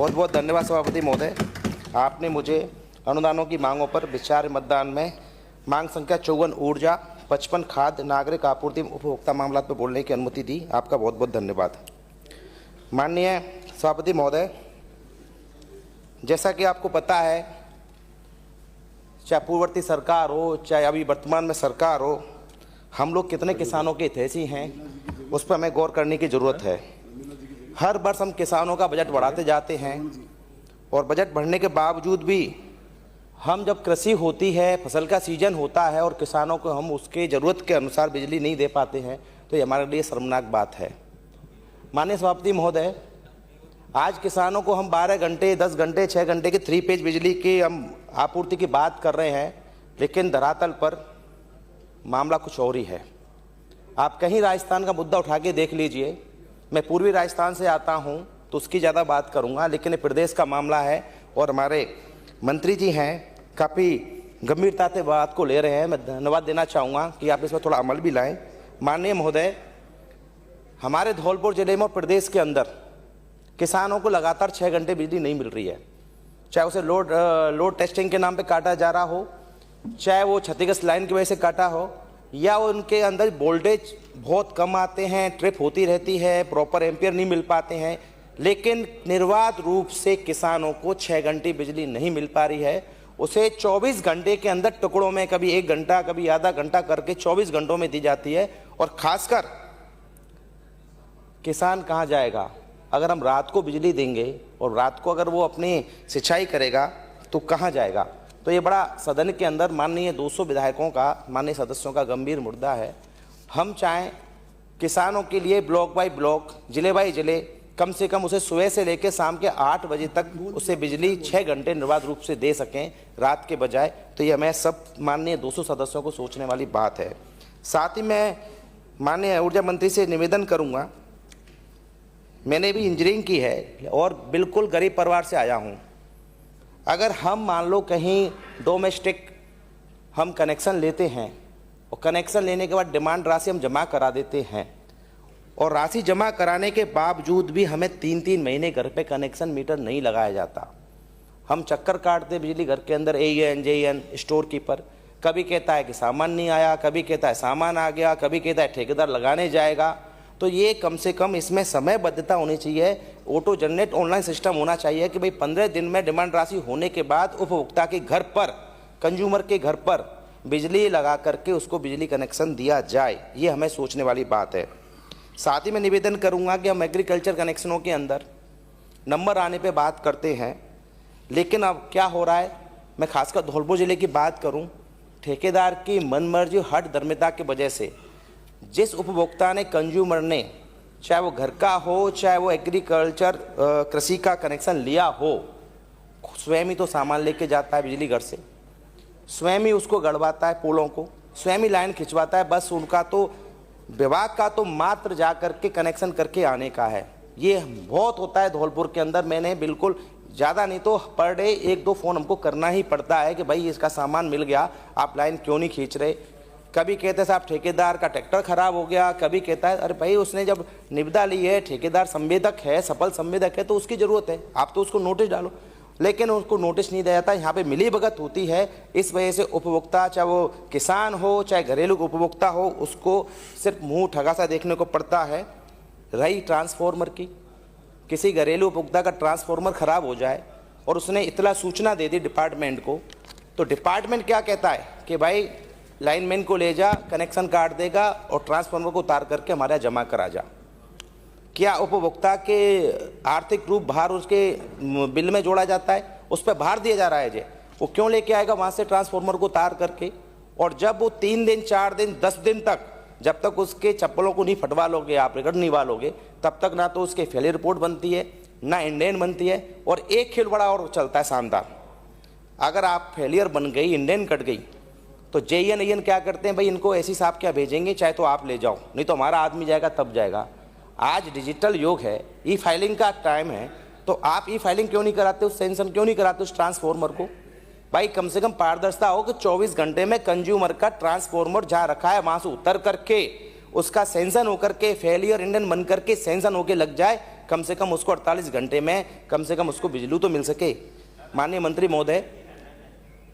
बहुत बहुत धन्यवाद सभापति महोदय। आपने मुझे अनुदानों की मांगों पर विचार मतदान में मांग संख्या 54 ऊर्जा, 55 खाद्य, नागरिक आपूर्ति, उपभोक्ता मामलात पर बोलने की अनुमति दी। आपका बहुत बहुत धन्यवाद। माननीय सभापति महोदय, जैसा कि आपको पता है, चाहे पूर्ववर्ती सरकार हो चाहे अभी वर्तमान में सरकार हो, हम लोग कितने किसानों के हितैषी हैं उस पर हमें गौर करने की ज़रूरत है। हर वर्ष हम किसानों का बजट बढ़ाते जाते हैं और बजट बढ़ने के बावजूद भी हम जब कृषि होती है, फसल का सीजन होता है और किसानों को हम उसके ज़रूरत के अनुसार बिजली नहीं दे पाते हैं, तो ये हमारे लिए शर्मनाक बात है। माननीय सभापति महोदय, आज किसानों को हम 12 घंटे, 10 घंटे, 6 घंटे की 3 फेज बिजली की हम आपूर्ति की बात कर रहे हैं, लेकिन धरातल पर मामला कुछ और ही है। आप कहीं राजस्थान का मुद्दा उठा के देख लीजिए। मैं पूर्वी राजस्थान से आता हूं तो उसकी ज़्यादा बात करूंगा, लेकिन ये प्रदेश का मामला है और हमारे मंत्री जी हैं, काफ़ी गंभीरता से बात को ले रहे हैं। मैं धन्यवाद देना चाहूँगा कि आप इसमें थोड़ा अमल भी लाएं। माननीय महोदय, हमारे धौलपुर जिले में और प्रदेश के अंदर किसानों को लगातार 6 घंटे बिजली नहीं मिल रही है। चाहे उसे लोड टेस्टिंग के नाम पे काटा जा रहा हो, चाहे वो क्षतिग्रस्त लाइन की वजह से काटा हो, या उनके अंदर वोल्टेज बहुत कम आते हैं, ट्रिप होती रहती है, प्रॉपर एम्पियर नहीं मिल पाते हैं, लेकिन निर्बाध रूप से किसानों को 6 घंटे बिजली नहीं मिल पा रही है। उसे 24 घंटे के अंदर टुकड़ों में, कभी 1 घंटा, कभी आधा घंटा करके 24 घंटों में दी जाती है। और खासकर किसान कहाँ जाएगा? अगर हम रात को बिजली देंगे और रात को अगर वो अपनी सिंचाई करेगा तो कहाँ जाएगा? तो ये बड़ा सदन के अंदर माननीय 200 विधायकों का, माननीय सदस्यों का गंभीर मुद्दा है। हम चाहें किसानों के लिए ब्लॉक बाय ब्लॉक, जिले बाय जिले, कम से कम उसे सुबह से लेकर शाम के 8 बजे तक उसे बिजली 6 घंटे निर्बाध रूप से दे सकें रात के बजाय। तो ये हमें सब माननीय 200 सदस्यों को सोचने वाली बात है। साथ ही मैं माननीय ऊर्जा मंत्री से निवेदन करूँगा, मैंने भी इंजीनियरिंग की है और बिल्कुल गरीब परिवार से आया हूँ। अगर हम मान लो कहीं डोमेस्टिक हम कनेक्शन लेते हैं और कनेक्शन लेने के बाद डिमांड राशि हम जमा करा देते हैं और राशि जमा कराने के बावजूद भी हमें 3-3 महीने घर पे कनेक्शन मीटर नहीं लगाया जाता। हम चक्कर काटते बिजली घर के अंदर, AEN, JEN, स्टोर कीपर, कभी कहता है कि सामान नहीं आया, कभी कहता है सामान आ गया, कभी कहता है ठेकेदार लगाने जाएगा। तो ये कम से कम इसमें समयबद्धता होनी चाहिए। ऑटो जनरेट ऑनलाइन सिस्टम होना चाहिए कि भाई 15 दिन में डिमांड राशि होने के बाद उपभोक्ता के घर पर, कंज्यूमर के घर पर बिजली लगा करके उसको बिजली कनेक्शन दिया जाए। ये हमें सोचने वाली बात है। साथ ही मैं निवेदन करूंगा कि हम एग्रीकल्चर कनेक्शनों के अंदर नंबर आने पे बात करते हैं, लेकिन अब क्या हो रहा है, मैं खासकर धौलपुर जिले की बात करूं, ठेकेदार की मनमर्जी हट धर्मिता की वजह से जिस उपभोक्ता ने, कंज्यूमर ने, चाहे वो घर का हो चाहे वो एग्रीकल्चर कृषि का कनेक्शन लिया हो, स्वयं ही तो सामान लेके जाता है बिजली घर से, स्वयं ही उसको गड़वाता है पोलों को, स्वयं ही लाइन खिंचवाता है। बस उनका तो विभाग का तो मात्र जा करके कनेक्शन करके आने का है। ये बहुत होता है धौलपुर के अंदर। मैंने बिल्कुल ज़्यादा नहीं तो पर डे 1-2 फ़ोन हमको करना ही पड़ता है कि भाई इसका सामान मिल गया, आप लाइन क्यों नहीं खींच रहे। कभी कहते हैं साहब ठेकेदार का ट्रैक्टर खराब हो गया, कभी कहता है अरे भाई उसने जब निविदा ली है, ठेकेदार संवेदक है, सफल संवेदक है, तो उसकी ज़रूरत है, आप तो उसको नोटिस डालो। लेकिन उसको नोटिस नहीं दिया जाता। यहाँ पे मिलीभगत होती है। इस वजह से उपभोक्ता, चाहे वो किसान हो चाहे घरेलू उपभोक्ता हो, उसको सिर्फ मुँह ठगासा देखने को पड़ता है। रही ट्रांसफार्मर की, किसी घरेलू उपभोक्ता का ट्रांसफार्मर खराब हो जाए और उसने इतला सूचना दे दी डिपार्टमेंट को, तो डिपार्टमेंट क्या कहता है कि भाई लाइनमैन को ले जा, कनेक्शन काट देगा और ट्रांसफार्मर को उतार करके हमारे यहाँ जमा करा जा। क्या उपभोक्ता के आर्थिक रूप भार उसके बिल में जोड़ा जाता है? उस पर भार दिया जा रहा है। वो क्यों लेके आएगा वहाँ से ट्रांसफार्मर को उतार करके? और जब वो 3 दिन, 4 दिन, 10 दिन तक, जब तक उसके चप्पलों को नहीं फटवा लोगे, आप रिकॉर्ड नहीं वालोगे, तब तक ना तो उसके फेलियर रिपोर्ट बनती है, ना इंडियन बनती है। और एक खेल बड़ा और चलता है शानदार, अगर आप फेलियर बन गई, इंडियन कट गई, तो JEN क्या करते हैं, भाई इनको ऐसी साहब क्या भेजेंगे, चाहे तो आप ले जाओ, नहीं तो हमारा आदमी जाएगा तब जाएगा। आज डिजिटल युग है, E-फाइलिंग का टाइम है, तो आप E-फाइलिंग क्यों नहीं कराते, उस सेंसन क्यों नहीं कराते उस ट्रांसफार्मर को? भाई कम से कम पारदर्शिता हो कि 24 घंटे में कंज्यूमर का ट्रांसफार्मर जहाँ रखा है वहाँ से उतर करके उसका सेंसन होकर के फेलियर इंडियन बन करके सेंसन होके लग जाए। कम से कम उसको 48 घंटे में कम से कम उसको बिजली तो मिल सके। माननीय मंत्री महोदय,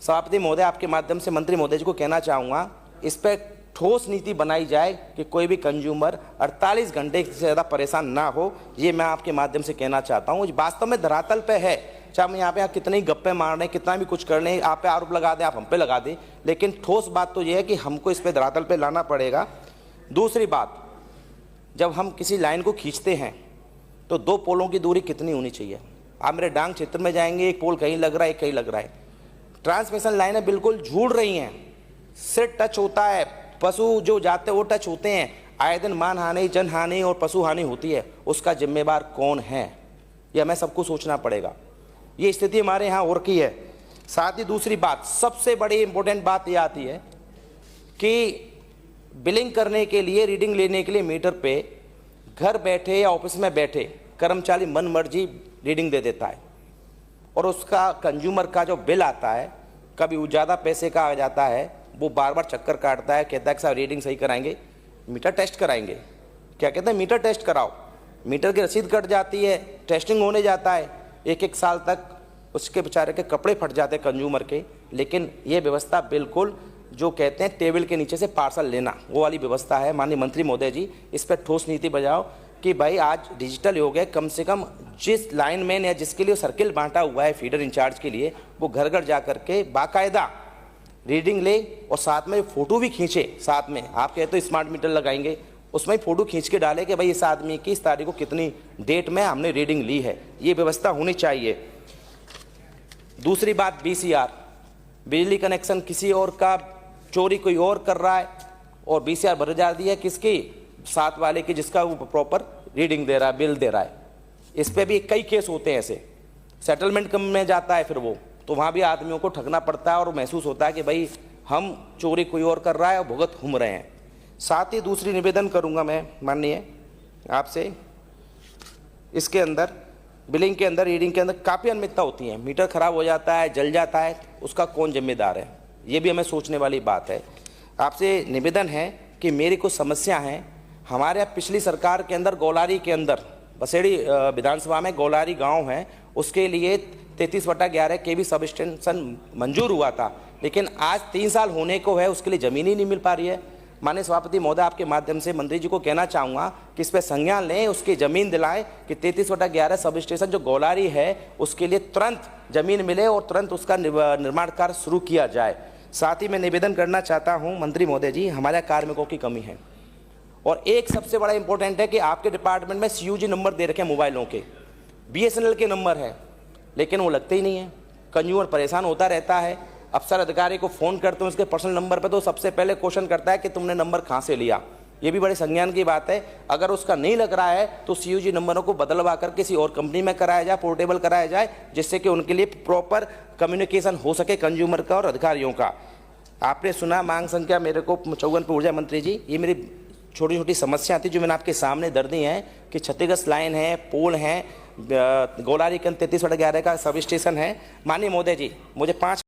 सभापति महोदय, आपके माध्यम से मंत्री महोदय जी को कहना चाहूँगा, इस पर ठोस नीति बनाई जाए कि कोई भी कंज्यूमर 48 घंटे से ज़्यादा परेशान ना हो। ये मैं आपके माध्यम से कहना चाहता हूँ। वास्तव में धरातल पे है, चाहे हम यहाँ पे कितने ही गप्पे मार रहे हैं, कितना भी कुछ कर रहे हैं, आप पे आरोप लगा दें, आप हम पे लगा दें, लेकिन ठोस बात तो ये है कि हमको इस पे धरातल पे लाना पड़ेगा। दूसरी बात, जब हम किसी लाइन को खींचते हैं तो 2 पोलों की दूरी कितनी होनी चाहिए? आप मेरे डांग क्षेत्र में जाएंगे, एक पोल कहीं लग रहा है, एक कहीं लग रहा है। ट्रांसमिशन लाइनें बिल्कुल झूल रही हैं, सिर टच होता है, पशु जो जाते हैं वो टच होते हैं, आए दिन मान हानि, जन हानि और पशु हानि होती है। उसका जिम्मेवार कौन है? यह हमें सबको सोचना पड़ेगा। ये स्थिति हमारे यहाँ और की है। साथ ही दूसरी बात, सबसे बड़ी इंपॉर्टेंट बात यह आती है कि बिलिंग करने के लिए, रीडिंग लेने के लिए मीटर पे घर बैठे या ऑफिस में बैठे कर्मचारी मन मर्जी रीडिंग दे देता है, और उसका कंज्यूमर का जो बिल आता है, कभी वो ज़्यादा पैसे का आ जाता है, वो बार बार चक्कर काटता है, कहता है कि साहब रीडिंग सही कराएंगे, मीटर टेस्ट कराएंगे। क्या कहते हैं? मीटर टेस्ट कराओ। मीटर की रसीद कट जाती है, टेस्टिंग होने जाता है, 1-1 साल तक उसके बेचारे के कपड़े फट जाते हैं कंज्यूमर के। लेकिन ये व्यवस्था बिल्कुल जो कहते हैं टेबल के नीचे से पार्सल लेना, वो वाली व्यवस्था है। माननीय मंत्री महोदय जी, इस पर ठोस नीति बजाओ कि भाई आज डिजिटल हो गया, कम से कम जिस लाइनमैन या जिसके लिए सर्किल बांटा हुआ है फीडर इंचार्ज के लिए, वो घर घर जा करके बाकायदा रीडिंग ले और साथ में फ़ोटो भी खींचे। साथ में आप कहते हो स्मार्ट मीटर लगाएंगे, उसमें फ़ोटो खींच के डाले कि भाई इस आदमी की इस तारीख को कितनी डेट में हमने रीडिंग ली है। ये व्यवस्था होनी चाहिए। दूसरी बात, BCR, बिजली कनेक्शन किसी और का चोरी कोई और कर रहा है और BCR भर जा दी है किसकी? साथ वाले की, जिसका वो प्रॉपर रीडिंग दे रहा है, बिल दे रहा है। इस पे भी कई केस होते हैं ऐसे। सेटलमेंट कम में जाता है फिर वो, तो वहाँ भी आदमियों को ठगना पड़ता है और महसूस होता है कि भाई हम चोरी कोई और कर रहा है और भुगत घूम रहे हैं। साथ ही दूसरी निवेदन करूँगा मैं माननीय आपसे, इसके अंदर बिलिंग के अंदर, रीडिंग के अंदर काफ़ी अनियमितता होती है। मीटर खराब हो जाता है, जल जाता है, उसका कौन जिम्मेदार है? ये भी हमें सोचने वाली बात है। आपसे निवेदन है कि मेरी कुछ समस्या हैं। हमारे यहाँ पिछली सरकार के अंदर गौलारी के अंदर, बसेड़ी विधानसभा में गौलारी गांव है, उसके लिए 33/11 kV सब स्टेशन मंजूर हुआ था, लेकिन आज 3 साल होने को है, उसके लिए ज़मीन ही नहीं मिल पा रही है। माननीय सभापति महोदय, आपके माध्यम से मंत्री जी को कहना चाहूँगा कि इस पर संज्ञान लें, उसकी ज़मीन दिलाएं कि 33/11 सब स्टेशन जो गौलारी है उसके लिए तुरंत ज़मीन मिले और तुरंत उसका निर्माण कार्य शुरू किया जाए। साथ ही मैं निवेदन करना चाहता हूँ मंत्री महोदय जी, हमारे कार्मिकों की कमी है, और एक सबसे बड़ा इंपॉर्टेंट है कि आपके डिपार्टमेंट में CUG नंबर दे रखे हैं मोबाइलों के, BSNL के नंबर है, लेकिन वो लगते ही नहीं है। कंज्यूमर परेशान होता रहता है। अफसर अधिकारी को फ़ोन करते हैं उसके पर्सनल नंबर पर, तो सबसे पहले क्वेश्चन करता है कि तुमने नंबर कहाँ से लिया। ये भी बड़े संज्ञान की बात है। अगर उसका नहीं लग रहा है तो CUG नंबरों को बदलवा कर किसी और कंपनी में कराया जाए, पोर्टेबल कराया जाए, जिससे कि उनके लिए प्रॉपर कम्युनिकेशन हो सके कंज्यूमर का और अधिकारियों का। आपने सुना मांग संख्या मेरे को 54 पे ऊर्जा मंत्री जी, ये मेरी छोटी छोटी समस्या थी जो मैंने आपके सामने दर्द दी हैं कि क्षतिग्रस्त लाइन है, पोल हैं, गौलारी के 33/11 का सब स्टेशन है। माननीय महोदय जी, मुझे 5